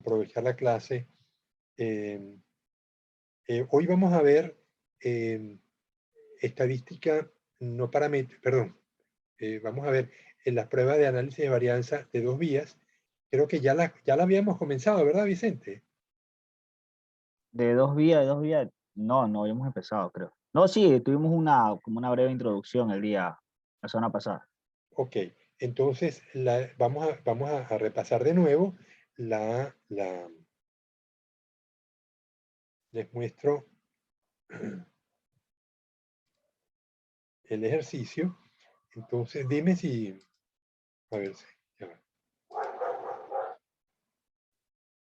aprovechar la clase. Hoy vamos a ver estadística no paramétrica, perdón, vamos a ver en las pruebas de análisis de varianza de dos vías. Creo que ya la habíamos comenzado, ¿verdad, Vicente? De dos vías, no habíamos empezado, creo. No, sí, tuvimos como una breve introducción la semana pasada. Ok, entonces vamos a repasar de nuevo les muestro el ejercicio. Entonces, dime si, a ver, ya va.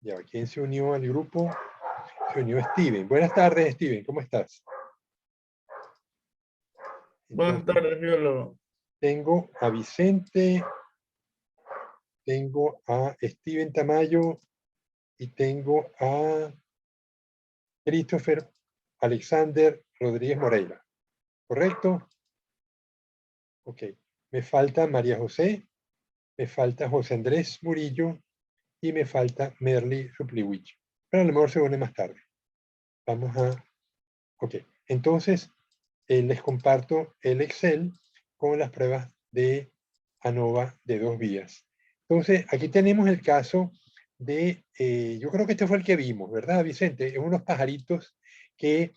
Ya va, ¿quién se unió al grupo? Se unió Steven. Buenas tardes, Steven, ¿cómo estás? Buenas Entonces, tardes, biólogo. tengo a Vicente, tengo a Steven Tamayo y tengo a Christopher Alexander Rodríguez Moreira. ¿Correcto? Ok. Me falta María José, me falta José Andrés Murillo y me falta Merly Supliwich. Pero a lo mejor se une más tarde. Vamos a... Ok. Entonces, les comparto el Excel con las pruebas de ANOVA de dos vías. Entonces, aquí tenemos el caso de, yo creo que este fue el que vimos, ¿verdad, Vicente? Es unos pajaritos que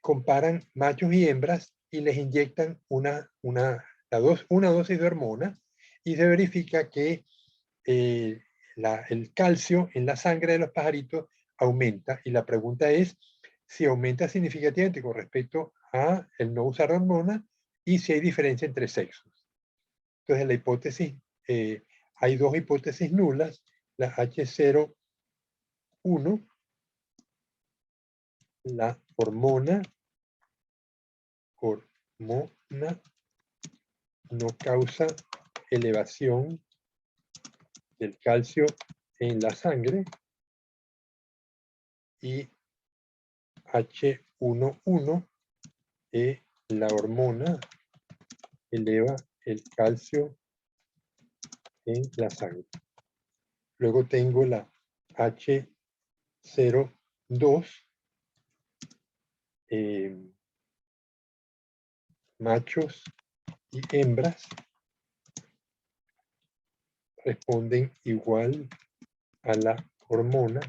comparan machos y hembras y les inyectan una dosis de hormona y se verifica que el calcio en la sangre de los pajaritos aumenta. Y la pregunta es si aumenta significativamente con respecto a el no usar hormona y si hay diferencia entre sexos. Entonces la hipótesis, hay dos hipótesis nulas, la H01, la hormona no causa elevación del calcio en la sangre, y H11, la hormona eleva el calcio en la sangre. Luego tengo la H02, machos y hembras responden igual a la hormona.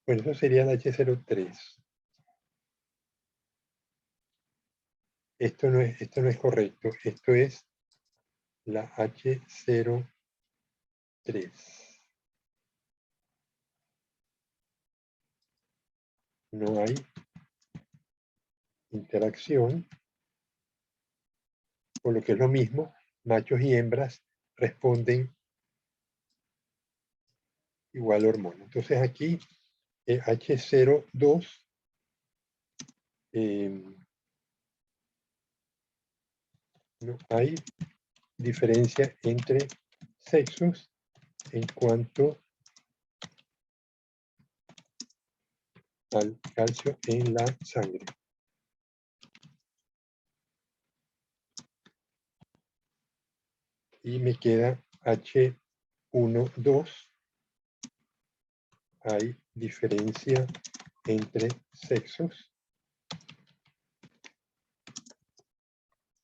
Bueno, eso sería la H03. Esto no es correcto. Esto es la H03. No hay interacción, por lo que es lo mismo, machos y hembras responden igual a hormona. Entonces aquí H02 no hay diferencia entre sexos en cuanto al calcio en la sangre. Y me queda H12. Hay diferencia entre sexos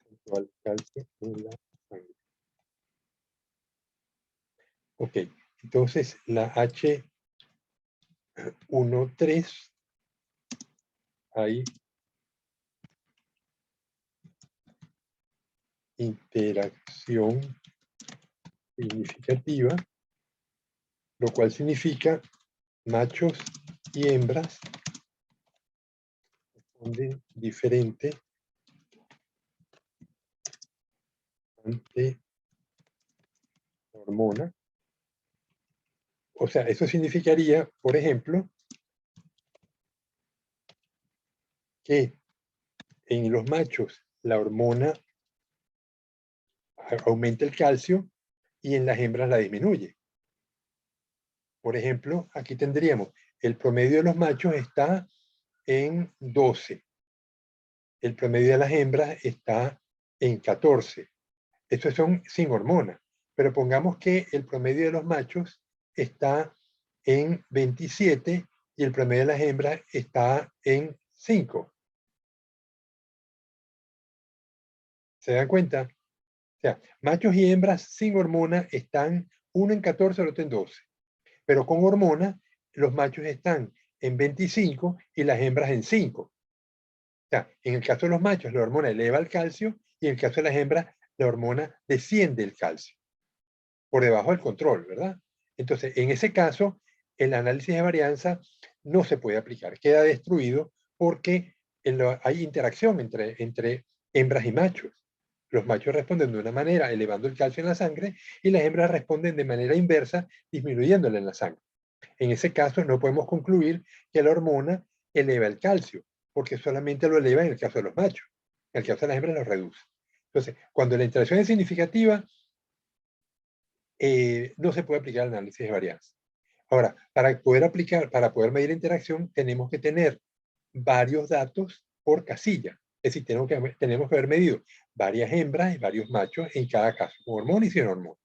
en cuanto al calcio en la sangre. Ok, entonces la H13 hay interacción significativa, lo cual significa machos y hembras responden diferente ante la hormona. O sea, eso significaría, por ejemplo, que en los machos la hormona aumenta el calcio y en las hembras la disminuye. Por ejemplo, aquí tendríamos el promedio de los machos está en 12. El promedio de las hembras está en 14. Estos son sin hormona. Pero pongamos que el promedio de los machos está en 27 y el promedio de las hembras está en 5. ¿Se dan cuenta? O sea, machos y hembras sin hormona están uno en 14, el otro en 12. Pero con hormona, los machos están en 25 y las hembras en 5. O sea, en el caso de los machos, la hormona eleva el calcio y en el caso de las hembras, la hormona desciende el calcio. Por debajo del control, ¿verdad? Entonces, en ese caso, el análisis de varianza no se puede aplicar. Queda destruido porque hay interacción entre hembras y machos. Los machos responden de una manera elevando el calcio en la sangre y las hembras responden de manera inversa disminuyéndolo en la sangre. En ese caso no podemos concluir que la hormona eleva el calcio, porque solamente lo eleva en el caso de los machos. En el caso de las hembras lo reduce. Entonces, cuando la interacción es significativa, no se puede aplicar el análisis de varianza. Ahora, para poder medir interacción, tenemos que tener varios datos por casilla. Es decir, tenemos que haber medido varias hembras y varios machos en cada caso, con hormona y sin hormona.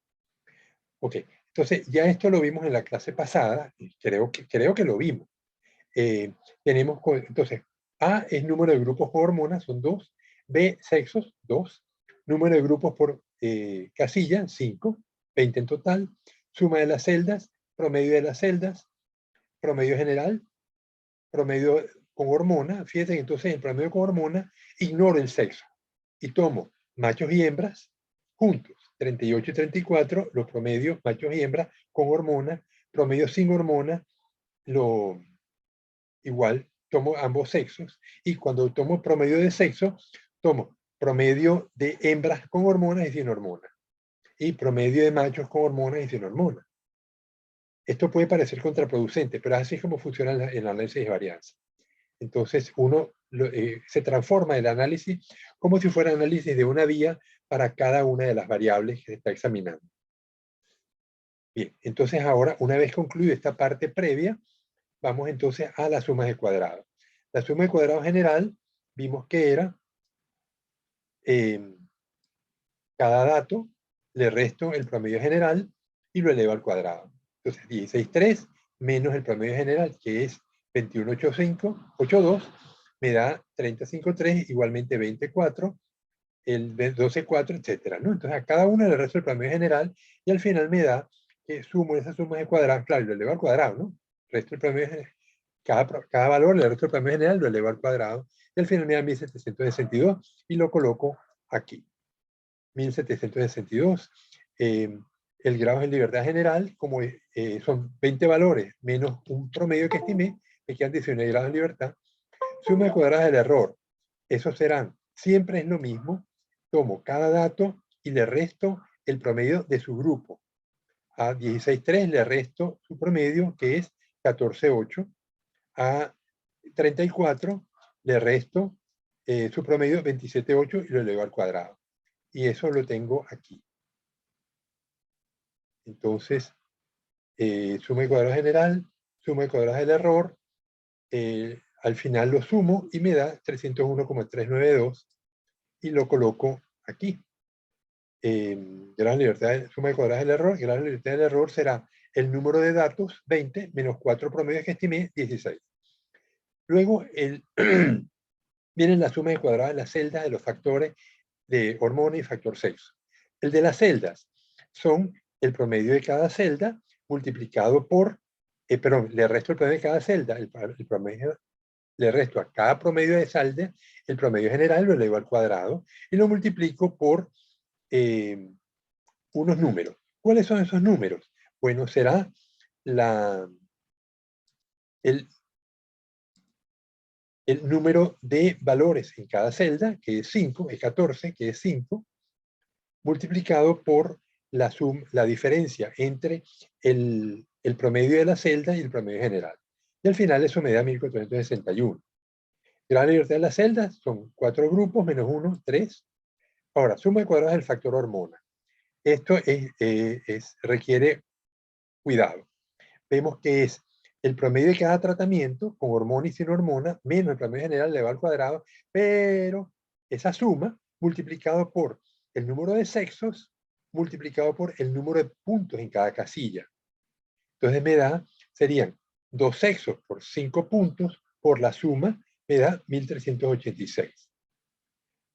Ok, entonces ya esto lo vimos en la clase pasada, creo que lo vimos. Entonces, A es número de grupos por hormonas, son 2. B, sexos, 2. Número de grupos por casilla, 5. 20 en total. Suma de las celdas, promedio de las celdas, promedio general, promedio con hormona. Fíjense que entonces el promedio con hormona ignoro el sexo y tomo machos y hembras juntos. 38 y 34, los promedios machos y hembras con hormona, promedio sin hormona, igual tomo ambos sexos y cuando tomo promedio de sexo, tomo promedio de hembras con hormonas y sin hormonas y promedio de machos con hormonas y sin hormonas. Esto puede parecer contraproducente, pero así es como funciona el análisis de varianza. Entonces se transforma el análisis como si fuera análisis de una vía para cada una de las variables que se está examinando. Bien, entonces ahora, una vez concluida esta parte previa, vamos entonces a la suma de cuadrados. La suma de cuadrados general, vimos que era cada dato, le resto el promedio general y lo elevo al cuadrado. Entonces, 16,3 menos el promedio general, que es 21,82, me da 35,3, igualmente 24, el 12,4, etcétera, ¿no? Entonces, a cada uno le resto el promedio general y al final me da que sumo esas sumas de cuadrados, claro, lo elevo al cuadrado, ¿no? Resto el promedio general. Cada valor le resto el promedio general, lo elevo al cuadrado y al final me da 1762 y lo coloco aquí. 1762. El grado de libertad general, como son 20 valores menos un promedio que estimé, me quedan 19 grados de libertad. Suma de cuadradas del error. Esos serán, siempre es lo mismo. Tomo cada dato y le resto el promedio de su grupo. A 16,3 le resto su promedio, que es 14,8. A 34 le resto su promedio, 27,8, y lo elevo al cuadrado. Y eso lo tengo aquí. Entonces, suma de cuadrados general, suma de cuadrados del error, al final lo sumo y me da 301,392 y lo coloco aquí. Suma de cuadrados del error, grado de libertad del error será el número de datos, 20, menos 4 promedios que estimé, 16. Luego viene la suma de cuadrados de las celdas de los factores de hormona y factor sexo. El de las celdas son el promedio de cada celda multiplicado por, perdón, le resto el promedio de cada celda, el promedio, le resto a cada promedio de celda, el promedio general lo elevo al cuadrado y lo multiplico por unos números. ¿Cuáles son esos números? Bueno, será el número de valores en cada celda, que es 5, es 14, que es 5, multiplicado por la diferencia entre el promedio de la celda y el promedio general. Y al final eso me da 1461. La libertad de las celdas son 4 grupos menos 1, 3. Ahora, suma de cuadrados del factor hormona. Esto requiere cuidado. Vemos que es el promedio de cada tratamiento con hormona y sin hormona menos el promedio general elevado al cuadrado, pero esa suma multiplicado por el número de sexos multiplicado por el número de puntos en cada casilla. Entonces me da serían 2 sexos por 5 puntos por la suma, me da 1386.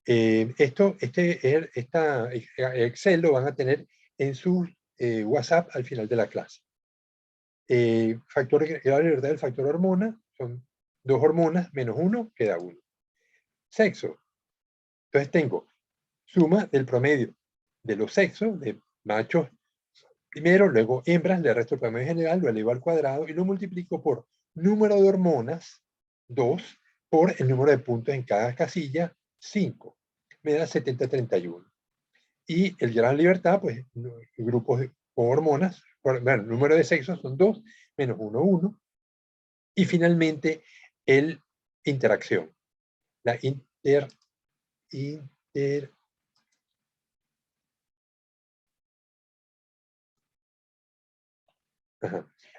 Esta Excel lo van a tener en su WhatsApp al final de la clase. Factor grado de libertad del factor hormona son 2 hormonas menos 1 queda 1. Sexo. Entonces tengo suma del promedio de los sexos, de machos primero, luego hembras, le resto el promedio general, lo elevo al cuadrado y lo multiplico por número de hormonas, 2, por el número de puntos en cada casilla, 5. Me da 7031. Y el grado de libertad, pues, grupos con hormonas, bueno, el número de sexos son 2, menos 1, 1. Y finalmente, el interacción. La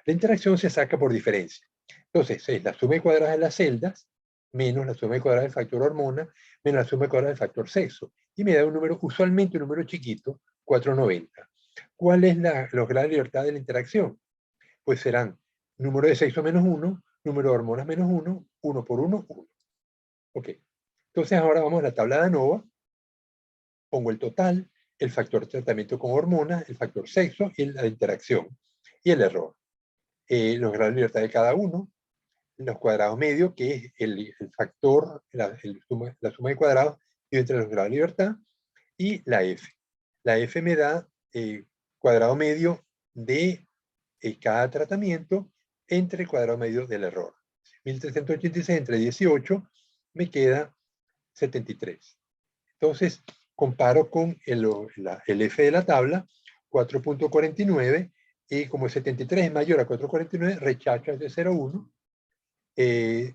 La interacción se saca por diferencia. Entonces, es la suma de cuadradas de las celdas menos la suma de cuadradas del factor hormona menos la suma de cuadradas del factor sexo. Y me da un número, usualmente un número chiquito, 490. ¿Cuál es los grados de libertad de la interacción? Pues serán número de sexo menos 1, número de hormonas menos 1, 1 por 1, 1. Ok. Entonces ahora vamos a la tabla de ANOVA. Pongo el total, el factor de tratamiento con hormonas, el factor sexo y la interacción. Y el error. Los grados de libertad de cada uno, los cuadrados medios, que es el factor, la suma de cuadrados entre los grados de libertad, y la F. La F me da cuadrado medio de cada tratamiento entre el cuadrado medio del error. 1386 entre 18 me queda 73. Entonces, comparo con el F de la tabla, 4.49, y como el 73 es mayor a 4.49, rechazo el de 0.1.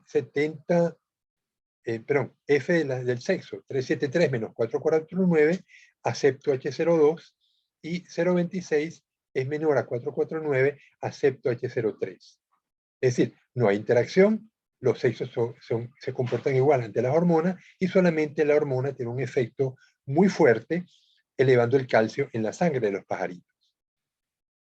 70, perdón, F del sexo, 373 menos 449, acepto H02, y 0.26 es menor a 449, acepto H03. Es decir, no hay interacción, los sexos se comportan igual ante las hormonas y solamente la hormona tiene un efecto muy fuerte elevando el calcio en la sangre de los pajaritos.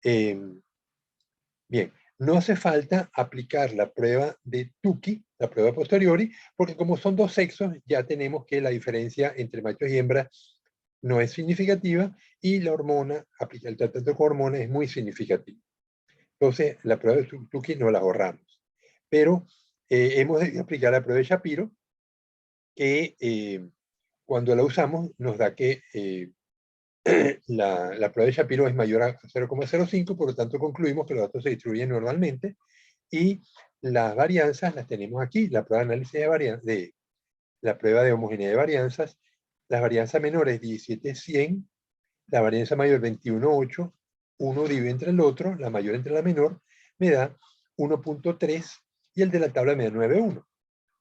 Bien, no hace falta aplicar la prueba de Tukey, la prueba posteriori, porque como son 2 sexos, ya tenemos que la diferencia entre machos y hembras no es significativa y la hormona, el tratamiento con hormona es muy significativo. Entonces, la prueba de Tukey no la ahorramos. Pero hemos de aplicar la prueba de Shapiro, que cuando la usamos nos da que la prueba de Shapiro es mayor a 0,05, por lo tanto concluimos que los datos se distribuyen normalmente y las varianzas las tenemos aquí, la prueba de análisis de la prueba de homogeneidad de varianzas, las varianzas menores 17,100, la varianza mayor 21,8, uno divide entre el otro, la mayor entre la menor, me da 1.3 y el de la tabla me da 9,1.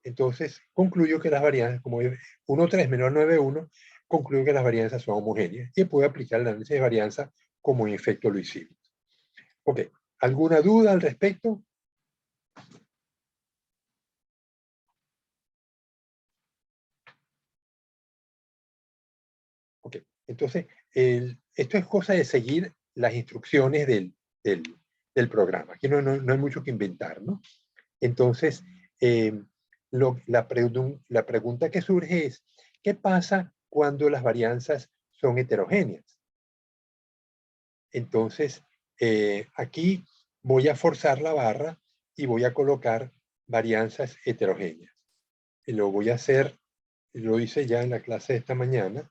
Entonces concluyo que las varianzas, como es 1,3 menor 9,1, concluyo que las varianzas son homogéneas y puedo aplicar el análisis de varianza como en efecto lo hicimos. Ok, ¿alguna duda al respecto? Ok, entonces esto es cosa de seguir las instrucciones del programa. Aquí no hay mucho que inventar, ¿no? Entonces, la pregunta que surge es, ¿qué pasa cuando las varianzas son heterogéneas? Entonces, aquí voy a forzar la barra y voy a colocar varianzas heterogéneas. Y lo voy a hacer, lo hice ya en la clase de esta mañana.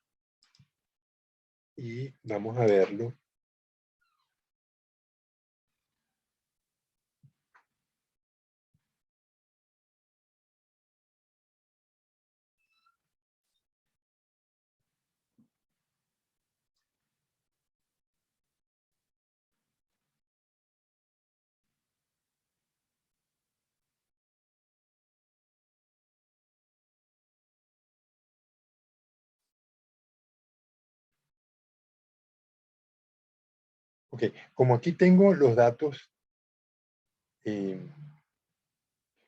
Y vamos a verlo. Ok, como aquí tengo los datos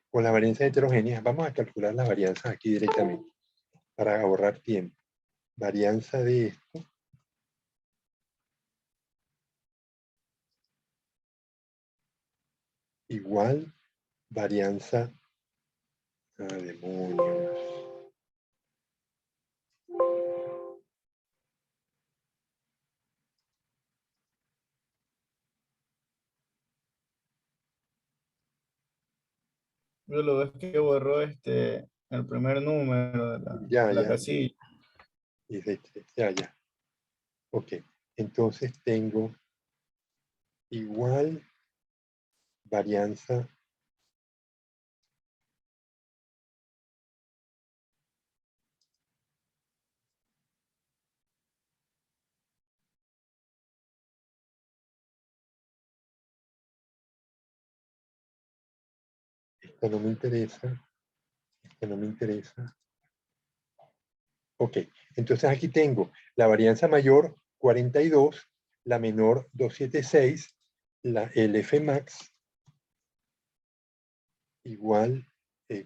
con las varianzas heterogéneas, vamos a calcular las varianzas aquí directamente para ahorrar tiempo. Varianza de esto. igual varianza. Ah, demonios. Yo lo ves que borró el primer número de Ya, la ya. casilla. Ya. Ok. Entonces tengo igual varianza. Esta no me interesa. Esta no me interesa. Ok. Entonces aquí tengo la varianza mayor 42, la menor 276, el F max igual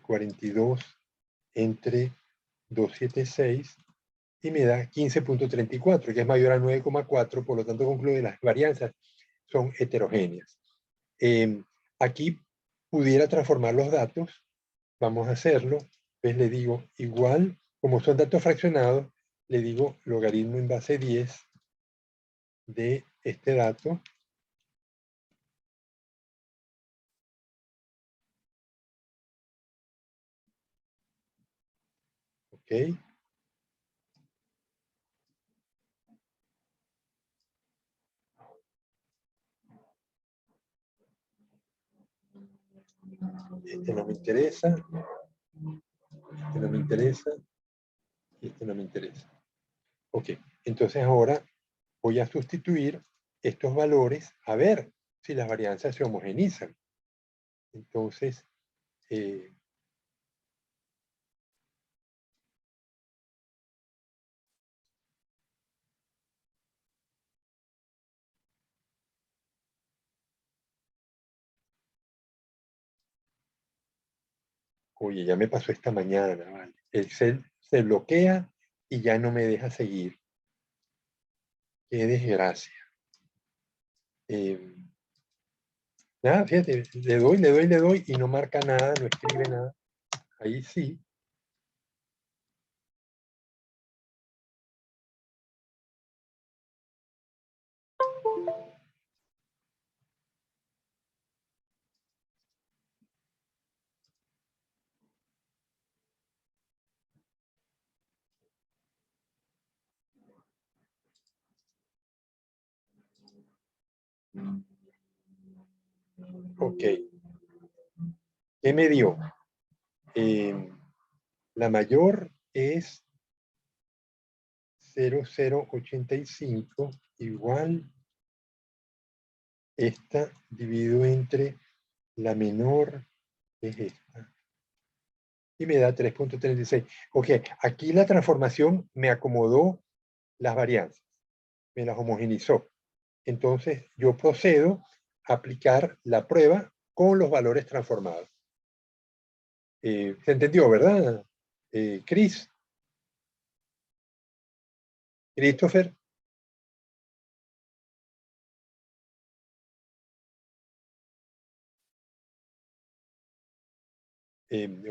42 entre 276 y me da 15.34, que es mayor a 9,4, por lo tanto concluye que las varianzas son heterogéneas. Aquí pudiera transformar los datos, vamos a hacerlo, pues le digo igual, como son datos fraccionados, le digo logaritmo en base 10 de este dato. Ok. Este no me interesa. Este no me interesa. Y este no me interesa. Ok. Entonces ahora voy a sustituir estos valores a ver si las varianzas se homogenizan. Entonces, oye, ya me pasó esta mañana, ¿vale? El cel se bloquea y ya no me deja seguir. Qué desgracia. Nada, fíjate, le doy y no marca nada, no escribe nada. Ahí sí. Ok. ¿Qué me dio? La mayor es 0,085 igual esta dividido entre la menor, que es esta, y me da 3.36. Ok, aquí la transformación me acomodó las varianzas, me las homogenizó. Entonces yo procedo a aplicar la prueba con los valores transformados. ¿Se entendió, verdad? Chris, Christopher,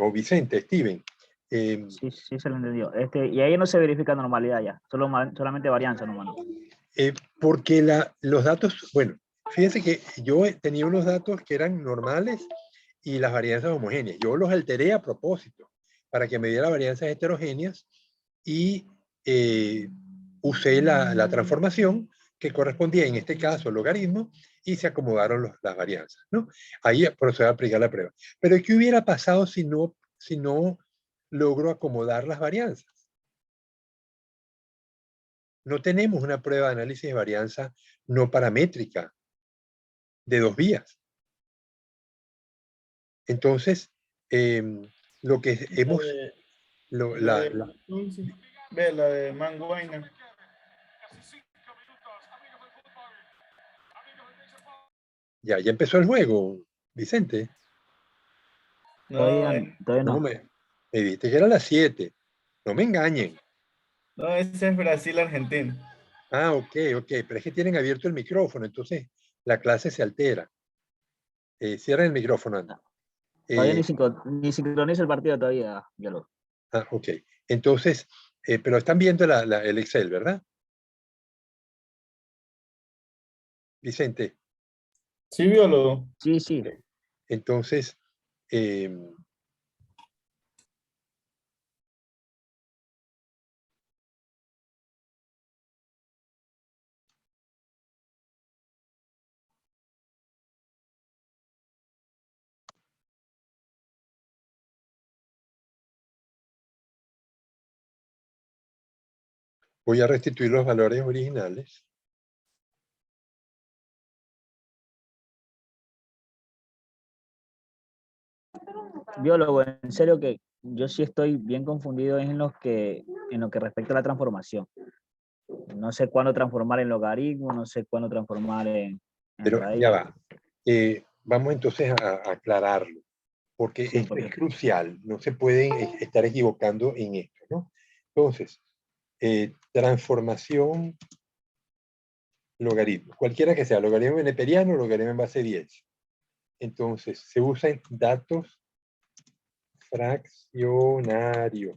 o Vicente, Steven. Sí, sí se lo entendió. Y ahí no se verifica normalidad ya, solamente varianza nomás. ¿No? Porque los datos, bueno, fíjense que yo tenía unos datos que eran normales y las varianzas homogéneas. Yo los alteré a propósito para que me diera varianzas heterogéneas y usé la transformación que correspondía en este caso al logaritmo y se acomodaron las varianzas, ¿no? Ahí procedí a aplicar la prueba. Pero ¿qué hubiera pasado si no logro acomodar las varianzas? No tenemos una prueba de análisis de varianza no paramétrica de 2 vías. Entonces, lo que hemos... Ve la de Manguaina. Ya empezó el juego, Vicente. Todavía No, no. me dijiste que era las 7. No me engañen. No, ese es Brasil-Argentina. Ah, ok. Pero es que tienen abierto el micrófono, entonces la clase se altera. Cierra el micrófono, Ana. Todavía ni sincroniza el partido todavía, biólogo. Ok. Entonces, pero están viendo el Excel, ¿verdad? Vicente. Sí, biólogo. Sí, sí. Ok. Entonces, voy a restituir los valores originales. Biólogo, en serio que yo sí estoy bien confundido en lo que respecta a la transformación. No sé cuándo transformar en logaritmo, no sé cuándo transformar en Pero raíz. ya va. Vamos entonces a aclararlo, porque Sí, esto porque es crucial. No se pueden estar equivocando en esto, ¿no? Entonces, transformación logaritmo. Cualquiera que sea, logaritmo neperiano o logaritmo en base 10. Entonces, se usan datos fraccionarios.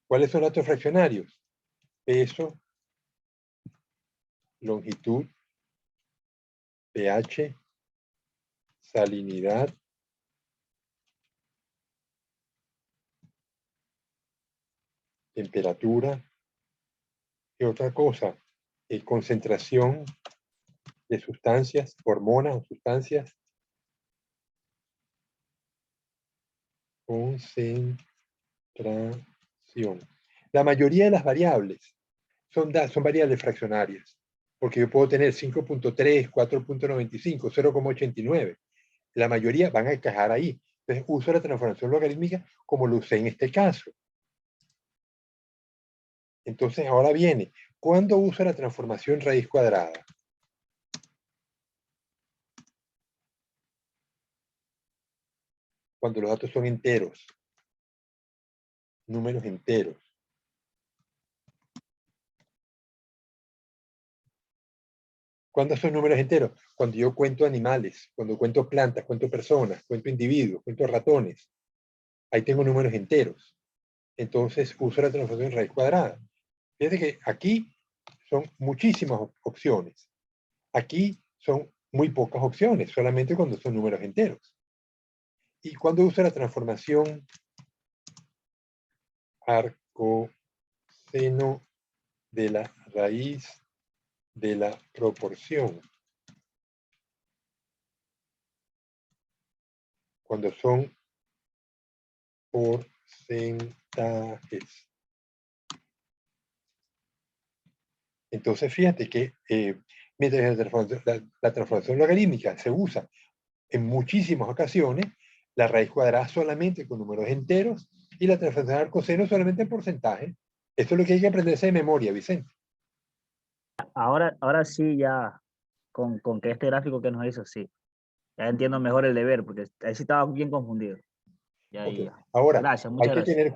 ¿Cuáles son datos fraccionarios? Peso, longitud, pH, salinidad, temperatura, y otra cosa, concentración de sustancias, hormonas o sustancias, concentración. La mayoría de las variables son variables fraccionarias, porque yo puedo tener 5.3, 4.95, 0.89. La mayoría van a encajar ahí. Entonces uso la transformación logarítmica como lo usé en este caso. Entonces ahora viene, ¿cuándo uso la transformación raíz cuadrada? Cuando los datos son enteros, números enteros. ¿Cuándo son números enteros? Cuando yo cuento animales, cuando cuento plantas, cuento personas, cuento individuos, cuento ratones. Ahí tengo números enteros. Entonces uso la transformación raíz cuadrada. Fíjate que aquí son muchísimas opciones. Aquí son muy pocas opciones, solamente cuando son números enteros. Y cuando uso la transformación arcoseno de la raíz de la proporción, cuando son porcentajes. Entonces, fíjate que mientras la transformación logarítmica se usa en muchísimas ocasiones, la raíz cuadrada solamente con números enteros y la transformación arcoseno solamente en porcentaje. Esto es lo que hay que aprenderse de memoria, Vicente. ahora sí ya, con que este gráfico que nos hizo, sí. Ya entiendo mejor el deber, porque ahí sí estaba bien confundido. Ya, Okay. ya. Ahora, Gracias, hay muchas que gracias. tener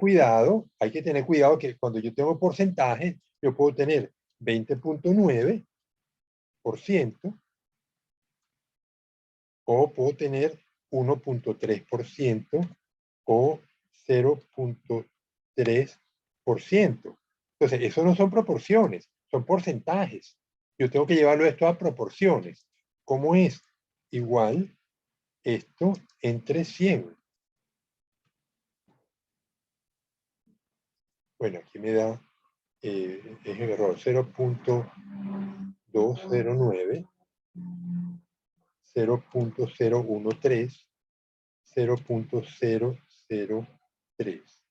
cuidado que cuando yo tengo porcentaje, yo puedo tener 20.9% o puedo tener 1.3% o 0.3%. Entonces, eso no son proporciones, son porcentajes. Yo tengo que llevarlo esto a proporciones. ¿Cómo es? Igual esto entre 100. Bueno, aquí me da es el error 0.209, 0.013, 0.003.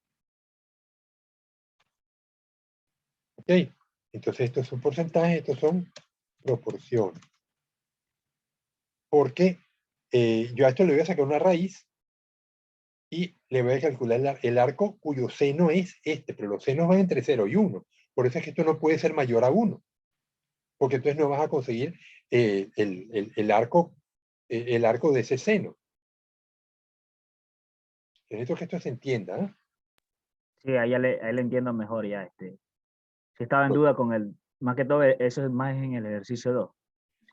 ¿Ok? Entonces estos son porcentajes, estos son proporciones. Porque yo a esto le voy a sacar una raíz y le voy a calcular el arco cuyo seno es este, pero los senos van entre 0 y 1. Por eso es que esto no puede ser mayor a 1. Porque entonces no vas a conseguir el arco de ese seno. Necesito que esto se entienda. ¿Eh? Sí, ahí le entiendo mejor ya. Si estaba en Bueno, duda con el, más que todo, eso es más en el ejercicio 2.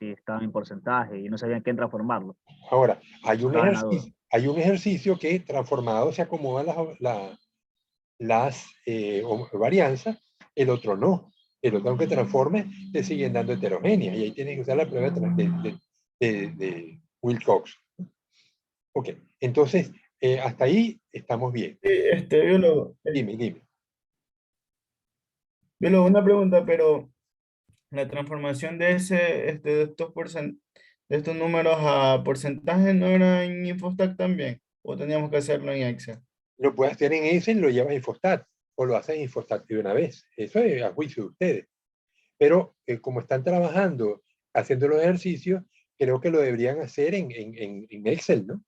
si estaban en porcentaje y no sabían qué transformarlo. Ahora, hay un Estaban en la duda. ejercicio que transformado se acomodan las varianzas, el otro no. El otro, aunque transforme, te siguen dando heterogéneas. Y ahí tienes que usar la prueba de Wilcox. Ok, entonces, hasta ahí estamos bien. Sí, biólogo, Dime. biólogo, una pregunta, pero la transformación de de estos números a porcentajes no era en Infostack también, o teníamos que hacerlo en Excel. Lo puedes hacer en Excel, lo llevas a Infostat, o lo haces en Infostat de una vez. Eso es a juicio de ustedes. Pero como están trabajando, haciendo los ejercicios, creo que lo deberían hacer en Excel, ¿no?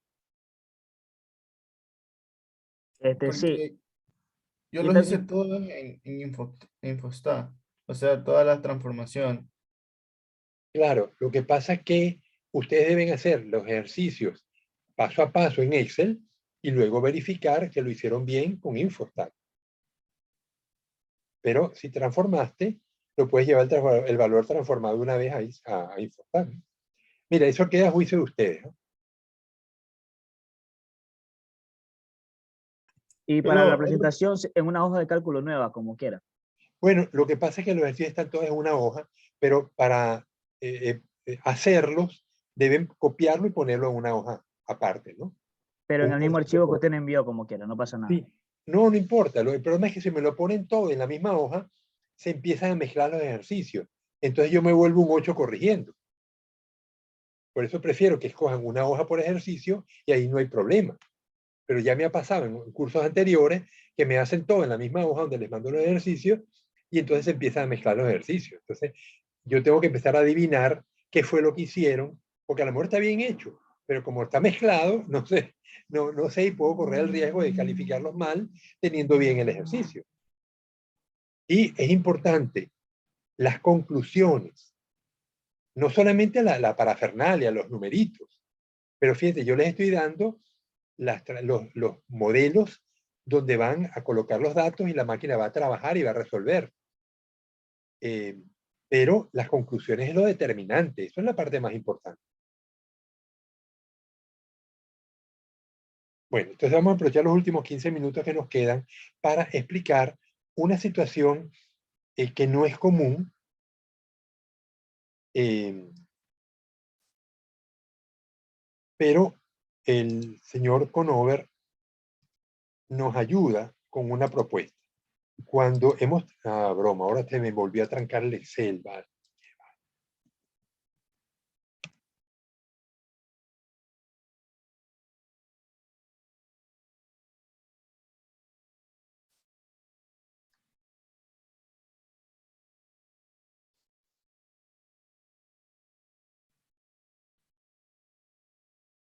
Sí, Porque yo yo los hice también, todos Infostat, o sea, todas las transformaciones. Claro, lo que pasa es que ustedes deben hacer los ejercicios paso a paso en Excel y luego verificar que lo hicieron bien con Infostat. Pero si transformaste, lo puedes llevar el valor transformado una vez a Infostat. Mira, eso queda a juicio de ustedes, ¿no? y para la Pero, presentación en una hoja de cálculo nueva, como quiera. Bueno, lo que pasa es que los ejercicios están todos en una hoja, pero para hacerlos deben copiarlo y ponerlo en una hoja aparte, ¿no? Pero en el mismo Conjunto archivo que usted envió, como quiera, no pasa nada. Sí, no importa. El problema es que si me lo ponen todo en la misma hoja, se empiezan a mezclar los ejercicios. Entonces yo me vuelvo un 8 corrigiendo. Por eso prefiero que escojan una hoja por ejercicio y ahí no hay problema. Pero ya me ha pasado en cursos anteriores que me hacen todo en la misma hoja donde les mando los ejercicios y entonces se empiezan a mezclar los ejercicios. Entonces yo tengo que empezar a adivinar qué fue lo que hicieron, porque a lo mejor está bien hecho, pero como está mezclado, no sé y puedo correr el riesgo de calificarlos mal teniendo bien el ejercicio. Y es importante las conclusiones, no solamente la parafernalia, los numeritos, pero fíjate, yo les estoy dando los modelos donde van a colocar los datos y la máquina va a trabajar y va a resolver. Eh, pero las conclusiones es lo determinante, eso es la parte más importante. Bueno, entonces vamos a aprovechar los últimos 15 minutos que nos quedan para explicar una situación que no es común, pero el señor Conover nos ayuda con una propuesta. Cuando broma, ahora se me volvió a trancar el Excel, ¿vale?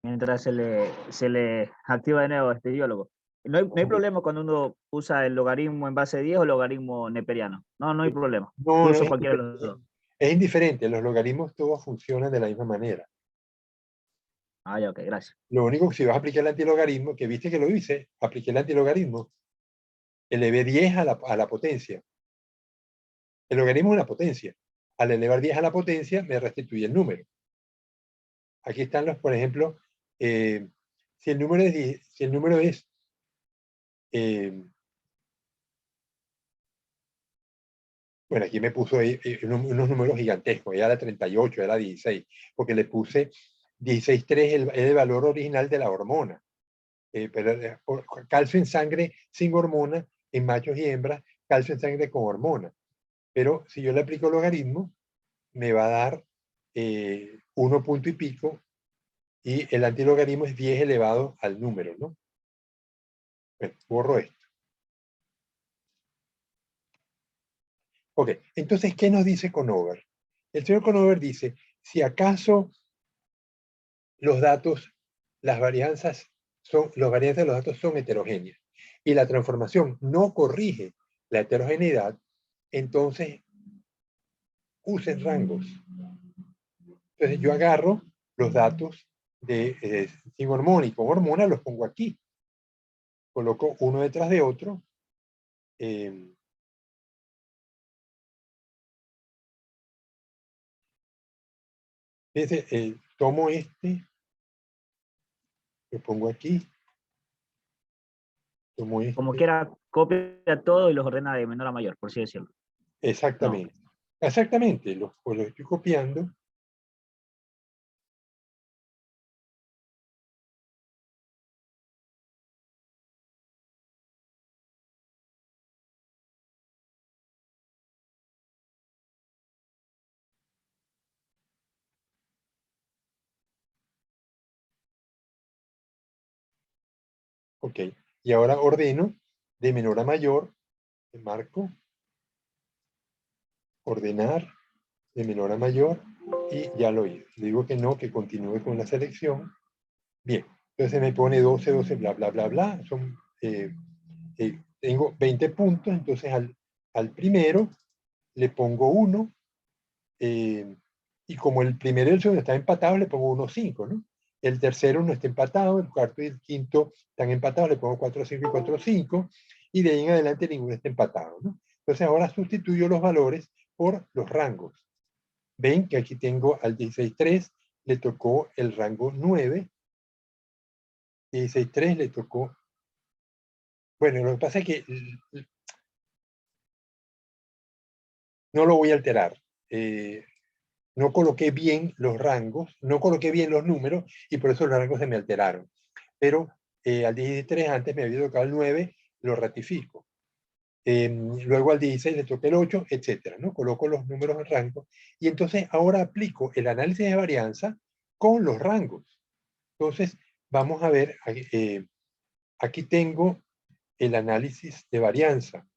Mientras se le activa de nuevo este biólogo. No hay problema cuando uno usa el logaritmo en base 10 o el logaritmo neperiano. No hay problema. No, Yo no uso es cualquiera de los indiferente. dos. Es indiferente, los logaritmos todos funcionan de la misma manera. Ah, ya, ok, gracias. Lo único que si vas a aplicar el antilogaritmo, que viste que lo hice, apliqué el antilogaritmo, elevé 10 a la potencia. El logaritmo es una potencia. Al elevar 10 a la potencia, me restituye el número. Aquí están por ejemplo, si el número es bueno, aquí me puso unos números gigantescos, ya era 38, era 16, porque le puse 16,3 el valor original de la hormona. Pero calcio en sangre sin hormona en machos y hembras, calcio en sangre con hormona. Pero si yo le aplico logaritmo, me va a dar 1 punto y pico, y el antilogaritmo es 10 elevado al número, ¿no? Bueno, borro esto. Ok, entonces, ¿qué nos dice Conover? El señor Conover dice, si acaso los datos, las varianzas los variantes de los datos son heterogéneas y la transformación no corrige la heterogeneidad, entonces usen rangos. Entonces yo agarro los datos sin hormona y con hormona, los pongo aquí. Coloco uno detrás de otro. Fíjense, tomo este, lo pongo aquí, tomo Como este, quiera, copia todo y los ordena de menor a mayor, por así decirlo. exactamente. Exactamente, lo estoy copiando. Ok, y ahora ordeno de menor a mayor, marco, ordenar de menor a mayor, y ya lo hice. Le digo que no, que continúe con la selección. Bien, entonces me pone 12, 12, bla, bla, bla, bla. Tengo 20 puntos, entonces al primero le pongo 1, y como el primero y el segundo están empatados, le pongo 1, 5, ¿no? El tercero no está empatado, el cuarto y el quinto están empatados, le pongo 4, 5 y 4, 5, y de ahí en adelante ninguno está empatado, ¿no? Entonces ahora sustituyo los valores por los rangos. Ven que aquí tengo al 16.3, le tocó el rango 9, 16.3 le tocó... Bueno, lo que pasa es que no lo voy a alterar. No coloqué bien los rangos, no coloqué bien los números, y por eso los rangos se me alteraron. Pero al 16.3 antes me había tocado el 9, lo ratifico. Luego al 16 le toca el 8, etcétera, ¿no? Coloco los números en rango, y entonces ahora aplico el análisis de varianza con los rangos. Entonces, vamos a ver, aquí tengo el análisis de varianza.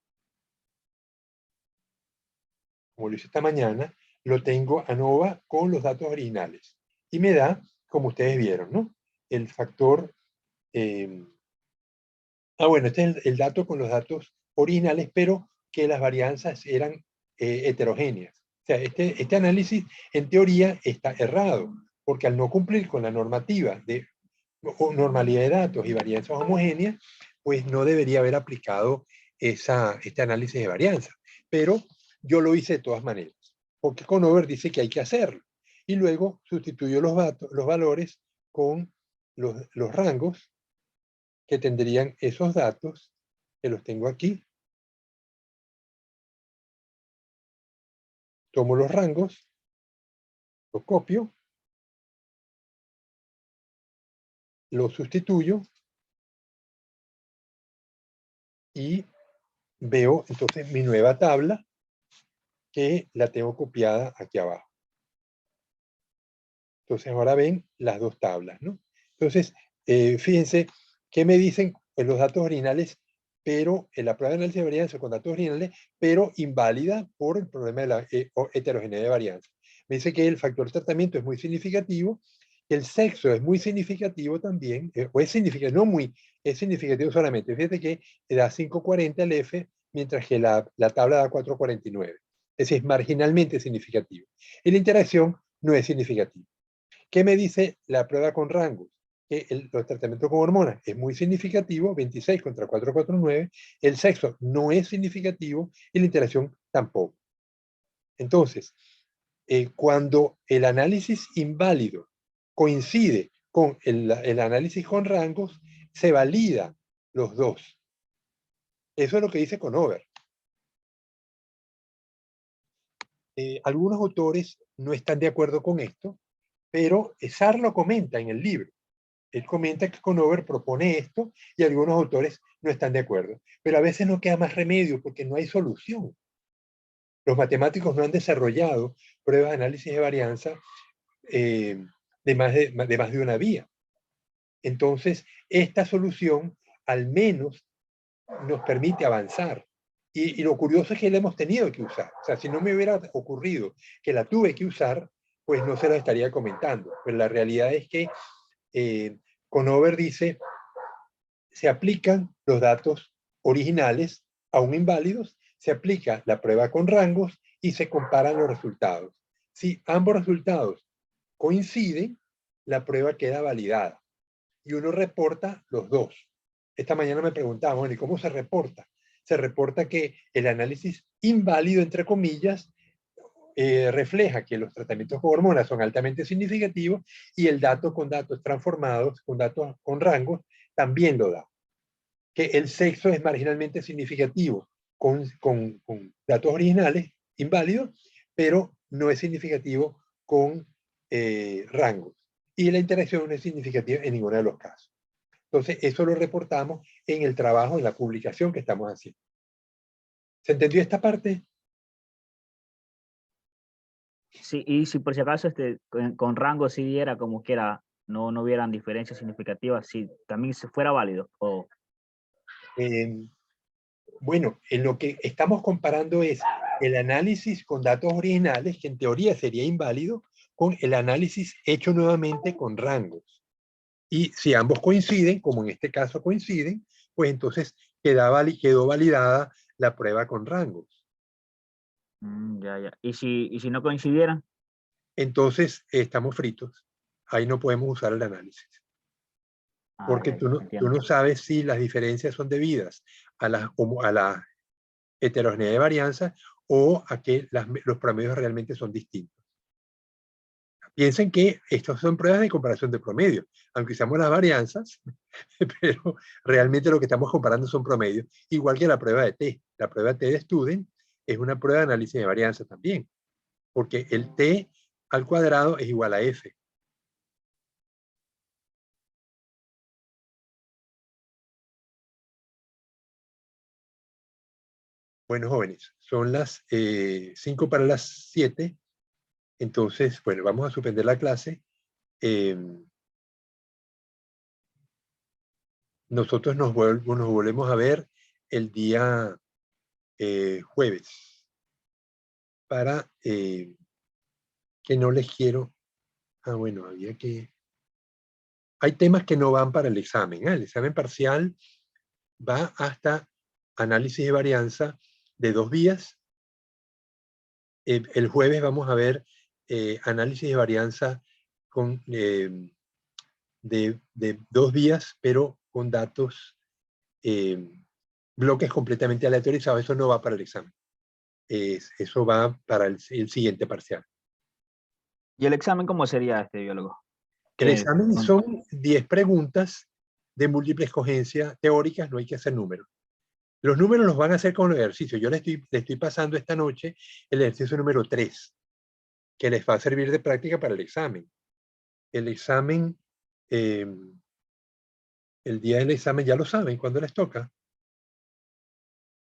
Como lo hice esta mañana, lo tengo ANOVA con los datos originales. Y me da, como ustedes vieron, ¿no? El factor... bueno, este es el dato con los datos originales, pero que las varianzas eran heterogéneas. O sea, este análisis, en teoría, está errado, porque al no cumplir con la normativa de normalidad de datos y varianzas homogéneas, pues no debería haber aplicado este análisis de varianza. Pero yo lo hice de todas maneras, porque Conover dice que hay que hacerlo. Y luego sustituyo los valores con los rangos que tendrían esos datos, que los tengo aquí. Tomo los rangos, los copio, los sustituyo y veo entonces mi nueva tabla, que la tengo copiada aquí abajo. Entonces ahora ven las dos tablas, ¿no? Entonces, fíjense qué me dicen en los datos originales, pero en la prueba de análisis de varianza con datos originales, pero inválida por el problema de la heterogeneidad de varianza. Me dice que el factor de tratamiento es muy significativo, que el sexo es muy significativo también, o es significativo, no muy, es significativo solamente. Fíjate que da 540 el F, mientras que la tabla da 449. Es decir, es marginalmente significativo. Y la interacción no es significativa. ¿Qué me dice la prueba con rangos? Que los tratamientos con hormonas es muy significativo, 26 contra 449, el sexo no es significativo y la interacción tampoco. Entonces, cuando el análisis inválido coincide con el análisis con rangos, se valida los dos. Eso es lo que dice Conover. Algunos autores no están de acuerdo con esto, pero Sarr lo comenta en el libro. Él comenta que Conover propone esto y algunos autores no están de acuerdo. Pero a veces no queda más remedio porque no hay solución. Los matemáticos no han desarrollado pruebas de análisis de varianza de más de una vía. Entonces, esta solución al menos nos permite avanzar. Y lo curioso es que la hemos tenido que usar. O sea, si no me hubiera ocurrido que la tuve que usar, pues no se la estaría comentando. Pero la realidad es que Conover dice, se aplican los datos originales, aún inválidos, se aplica la prueba con rangos y se comparan los resultados. Si ambos resultados coinciden, la prueba queda validada y uno reporta los dos. Esta mañana me preguntaban, bueno, ¿y cómo se reporta? Se reporta que el análisis inválido, entre comillas, refleja que los tratamientos con hormonas son altamente significativos y el dato con datos transformados, con datos con rangos, también lo da. Que el sexo es marginalmente significativo con datos originales inválidos, pero no es significativo con rangos. Y la interacción no es significativa en ninguno de los casos. Entonces, eso lo reportamos en el trabajo, en la publicación que estamos haciendo. ¿Se entendió esta parte? Sí, y si por si acaso con rango sí diera como quiera, no hubieran diferencias significativas, si también se fuera válido. O Bueno, en lo que estamos comparando es el análisis con datos originales, que en teoría sería inválido, con el análisis hecho nuevamente con rangos. Y si ambos coinciden, como en este caso coinciden, pues entonces quedó validada la prueba con rangos. ya, ya. ¿Y si no coincidieran? Entonces estamos fritos. Ahí no podemos usar el análisis. Porque Ya, tú entiendo. no sabes si las diferencias son debidas a la heterogeneidad de varianza o a que los promedios realmente son distintos. Piensen que estas son pruebas de comparación de promedio, aunque usamos las varianzas, pero realmente lo que estamos comparando son promedios, igual que la prueba de T. La prueba T de Student es una prueba de análisis de varianza también, porque el T al cuadrado es igual a F. Bueno, jóvenes, son las 5 para las 7. Entonces, bueno, vamos a suspender la clase. Nosotros nos volvemos a ver el día jueves para que no les quiero... bueno, había que... Hay temas que no van para el examen. El examen parcial va hasta análisis de varianza de 2 vías. El jueves vamos a ver análisis de varianza con, de 2 vías, pero con datos, bloques completamente aleatorizados. Eso no va para el examen. Eso va para el siguiente parcial. ¿Y el examen cómo sería, biólogo? El examen son 10 preguntas de múltiple escogencia teóricas, no hay que hacer números. Los números los van a hacer con los ejercicios. Yo le estoy pasando esta noche el ejercicio número 3, que les va a servir de práctica para el examen. El examen, el día del examen ya lo saben, ¿cuándo les toca?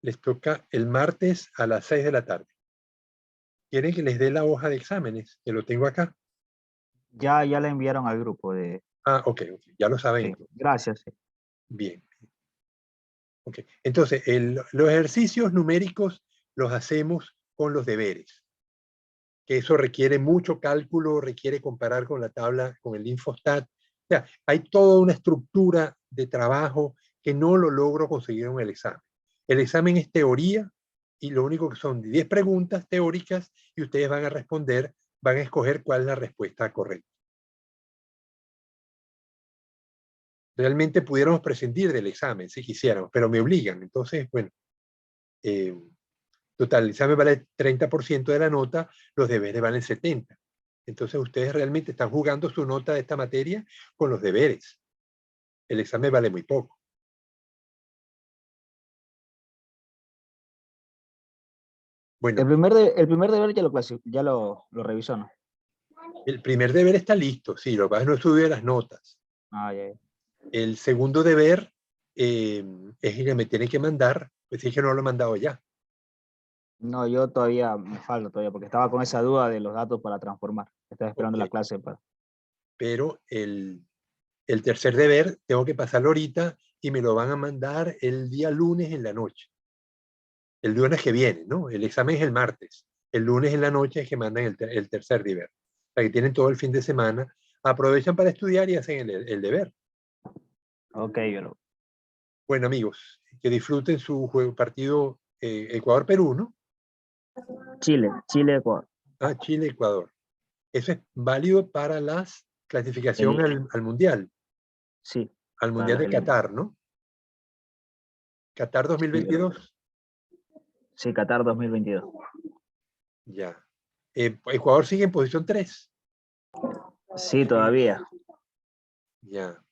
Les toca el martes a las 6 de la tarde. ¿Quieren que les dé la hoja de exámenes? Que lo tengo acá. Ya la enviaron al grupo de... Ok, ya lo saben. Sí, gracias. Sí. Bien. Okay. Entonces, los ejercicios numéricos los hacemos con los deberes, que eso requiere mucho cálculo, requiere comparar con la tabla, con el Infostat. O sea, hay toda una estructura de trabajo que no lo logro conseguir en el examen. El examen es teoría y lo único que son 10 preguntas teóricas y ustedes van a responder, van a escoger cuál es la respuesta correcta. Realmente pudiéramos prescindir del examen si quisiéramos, pero me obligan. Entonces, bueno, total, el examen vale 30% de la nota, los deberes valen 70%. Entonces ustedes realmente están jugando su nota de esta materia con los deberes. El examen vale muy poco. Bueno, El primer deber ya lo revisó, ¿no? el primer deber está listo, sí, lo que pasa es que no estudio las notas. Ya. El segundo deber es que me tienen que mandar, pues es que no lo he mandado ya. No, yo todavía me falta todavía, porque estaba con esa duda de los datos para transformar. Estaba esperando Okay. la clase para... Pero el tercer deber tengo que pasarlo ahorita y me lo van a mandar el día lunes en la noche. El lunes que viene, ¿no? El examen es el martes. El lunes en la noche es que mandan el tercer deber. O sea, que tienen todo el fin de semana, aprovechan para estudiar y hacen el deber. Ok, biólogo. Bueno, amigos, que disfruten su partido Ecuador-Perú, ¿no? Chile, Ecuador. Chile-Ecuador. Eso es válido para la clasificación al Mundial. Sí. Al Mundial de Qatar, ¿no? Qatar 2022. Sí, Qatar 2022. Ya. Ecuador sigue en posición 3. Sí, todavía. Ya.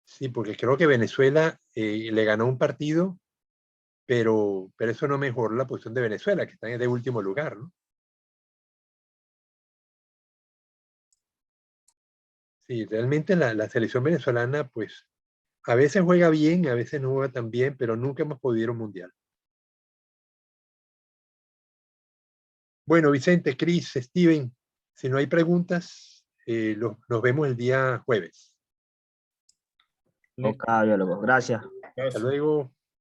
Sí, porque creo que Venezuela le ganó un partido, pero eso no mejoró la posición de Venezuela, que está en de último lugar, ¿no? Sí, realmente la selección venezolana, pues, a veces juega bien, a veces no juega tan bien, pero nunca hemos podido ir a un mundial. Bueno, Vicente, Cris, Steven, si no hay preguntas, nos vemos el día jueves. Ok, biólogo. Gracias. Hasta luego.